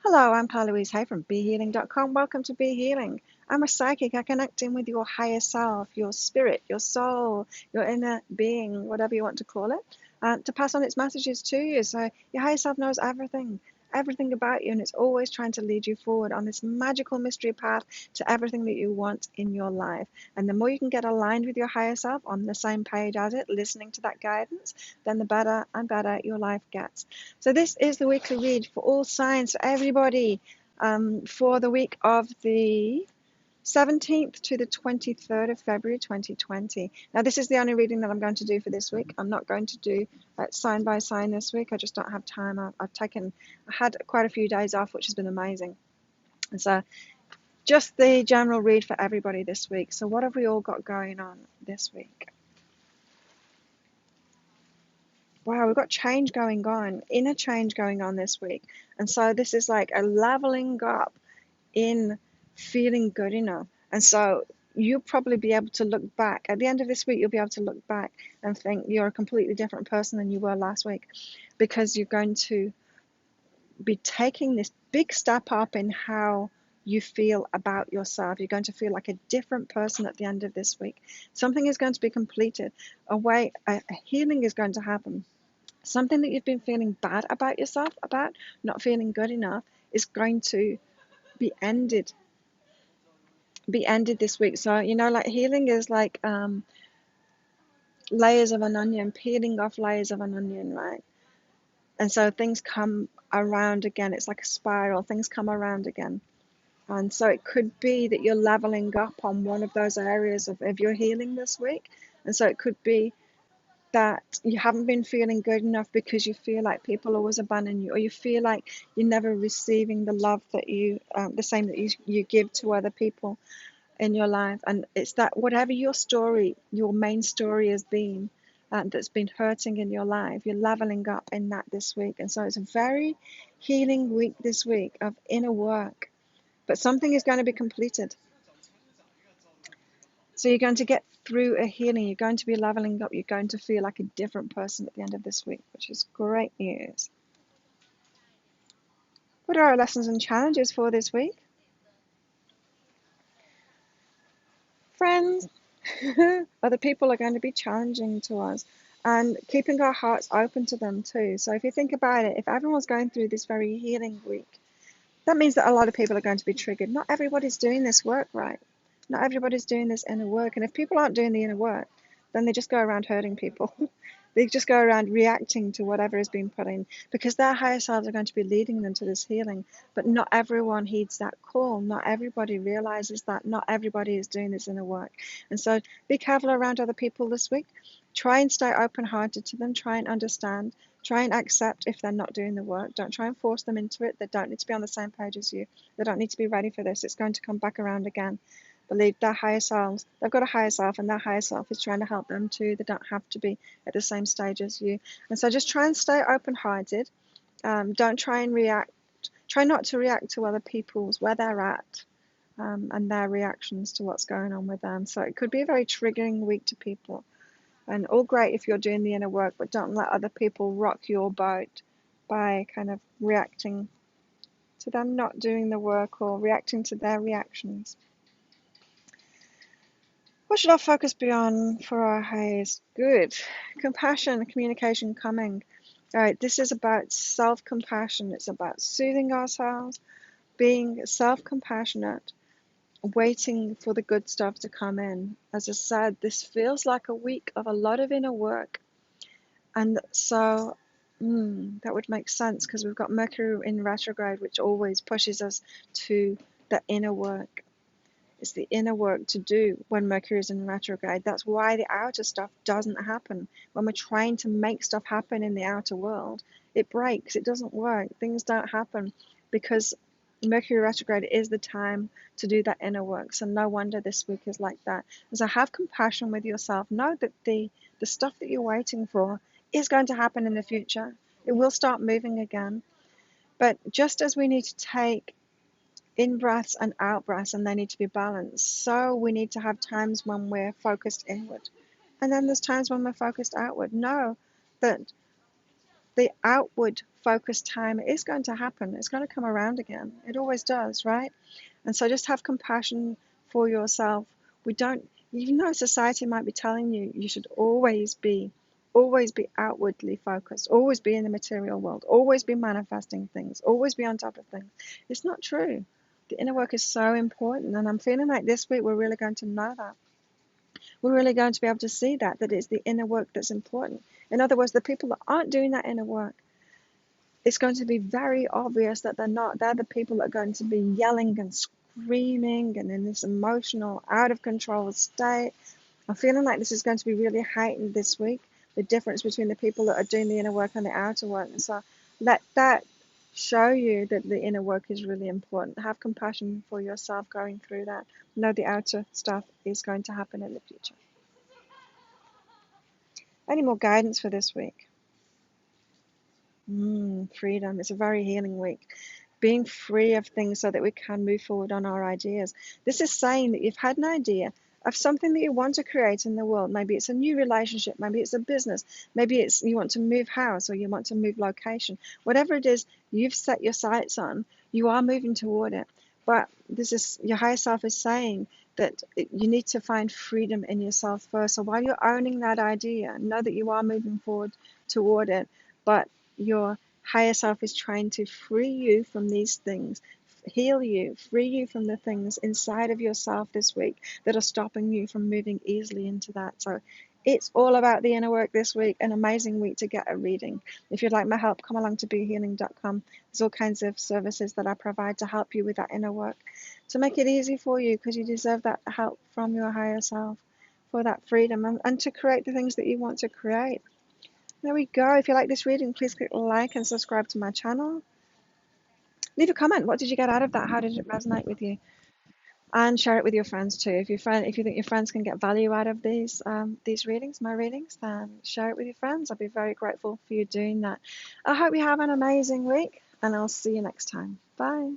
Hello, I'm Carla Louise Hay from BeHealing.com. Welcome to Be Healing. I'm a psychic. I connect in with your higher self, your spirit, your soul, your inner being, whatever you want to call it, to pass on its messages to you. So your higher self knows everything about you, and it's always trying to lead you forward on this magical mystery path to everything that you want in your life. And the more you can get aligned with your higher self, on the same page as it, listening to that guidance, then the better and better your life gets. So this is the weekly read for all signs, for everybody, for the week of the 17th to the 23rd of February 2020. Now, this is the only reading that I'm going to do for this week. I'm not going to do sign by sign this week. I just don't have time. I had quite a few days off, which has been amazing. And so just the general read for everybody this week. So what have we all got going on this week? Wow, we've got change going on, inner change going on this week. And so this is like a leveling up in feeling good enough. And so you'll probably be able to look back. At the end of this week, you'll be able to look back and think you're a completely different person than you were last week, because you're going to be taking this big step up in how you feel about yourself. You're going to feel like a different person at the end of this week. Something is going to be completed. A healing is going to happen. Something that you've been feeling bad about yourself, about not feeling good enough, is going to be ended this week. So like healing is like layers of an onion, peeling off layers of an onion, right? And so things come around again. It's like a spiral. Things come around again. And so it could be that you're leveling up on one of those areas of your healing this week. And so it could be that you haven't been feeling good enough because you feel like people always abandon you, or you feel like you're never receiving the love that the same that you give to other people in your life. And it's that whatever your story, your main story has been, that's been hurting in your life, you're leveling up in that this week. And so it's a very healing week this week of inner work, but something is going to be completed. So you're going to get through a healing, you're going to be leveling up, you're going to feel like a different person at the end of this week, which is great news. What are our lessons and challenges for this week? Friends, other people are going to be challenging to us, and keeping our hearts open to them too. So if you think about it, if everyone's going through this very healing week, that means that a lot of people are going to be triggered. Not everybody's doing this work right. Not everybody's doing this inner work. And if people aren't doing the inner work, then they just go around hurting people. They just go around reacting to whatever is being put in, because their higher selves are going to be leading them to this healing. But not everyone heeds that call. Not everybody realizes that. Not everybody is doing this inner work. And so be careful around other people this week. Try and stay open-hearted to them. Try and understand. Try and accept if they're not doing the work. Don't try and force them into it. They don't need to be on the same page as you. They don't need to be ready for this. It's going to come back around again. Believe their higher selves. They've got a higher self, and their higher self is trying to help them too. They don't have to be at the same stage as you. And so just try and stay open-hearted. Don't try and react. Try not to react to other people's, where they're at, and their reactions to what's going on with them. So it could be a very triggering week to people. And all great if you're doing the inner work, but don't let other people rock your boat by kind of reacting to them not doing the work, or reacting to their reactions. What should our focus be on for our highest good? Compassion, communication coming. All right, this is about self-compassion. It's about soothing ourselves, being self-compassionate, waiting for the good stuff to come in. As I said, this feels like a week of a lot of inner work. And so that would make sense, because we've got Mercury in retrograde, which always pushes us to the inner work. It's the inner work to do when Mercury is in retrograde. That's why the outer stuff doesn't happen. When we're trying to make stuff happen in the outer world, it breaks, it doesn't work, things don't happen, because Mercury retrograde is the time to do that inner work. So no wonder this week is like that. And so have compassion with yourself. Know that the stuff that you're waiting for is going to happen in the future. It will start moving again. But just as we need to take in breaths and out breaths, and they need to be balanced, so we need to have times when we're focused inward, and then there's times when we're focused outward. Know that the outward focused time is going to happen. It's going to come around again. It always does, right? And so just have compassion for yourself. We don't, even though society might be telling you you should always be outwardly focused, always be in the material world, always be manifesting things, always be on top of things. It's not true. The inner work is so important, and I'm feeling like this week we're really going to know that. We're really going to be able to see that it's the inner work that's important. In other words, the people that aren't doing that inner work, it's going to be very obvious that they're not. They're the people that are going to be yelling and screaming and in this emotional, out of control state. I'm feeling like this is going to be really heightened this week, the difference between the people that are doing the inner work and the outer work. And so let that show you that the inner work is really important. Have compassion for yourself going through that. Know the outer stuff is going to happen in the future. Any more guidance for this week? Freedom. It's a very healing week. Being free of things so that we can move forward on our ideas. This is saying that you've had an idea of something that you want to create in the world. Maybe it's a new relationship, maybe it's a business, maybe it's you want to move house or you want to move location. Whatever it is you've set your sights on, you are moving toward it. But this is your higher self is saying that you need to find freedom in yourself first. So while you're owning that idea, know that you are moving forward toward it, but your higher self is trying to free you from these things, heal you, free you from the things inside of yourself this week that are stopping you from moving easily into that. So it's all about the inner work this week. An amazing week to get a reading. If you'd like my help, come along to behealing.com. There's all kinds of services that I provide to help you with that inner work, to make it easy for you, because you deserve that help from your higher self for that freedom and to create the things that you want to create. There we go. If you like this reading, please click like and subscribe to my channel. Leave a comment. What did you get out of that? How did it resonate with you? And share it with your friends too. If you think your friends can get value out of these readings, my readings, then share it with your friends. I'll be very grateful for you doing that. I hope you have an amazing week, and I'll see you next time. Bye.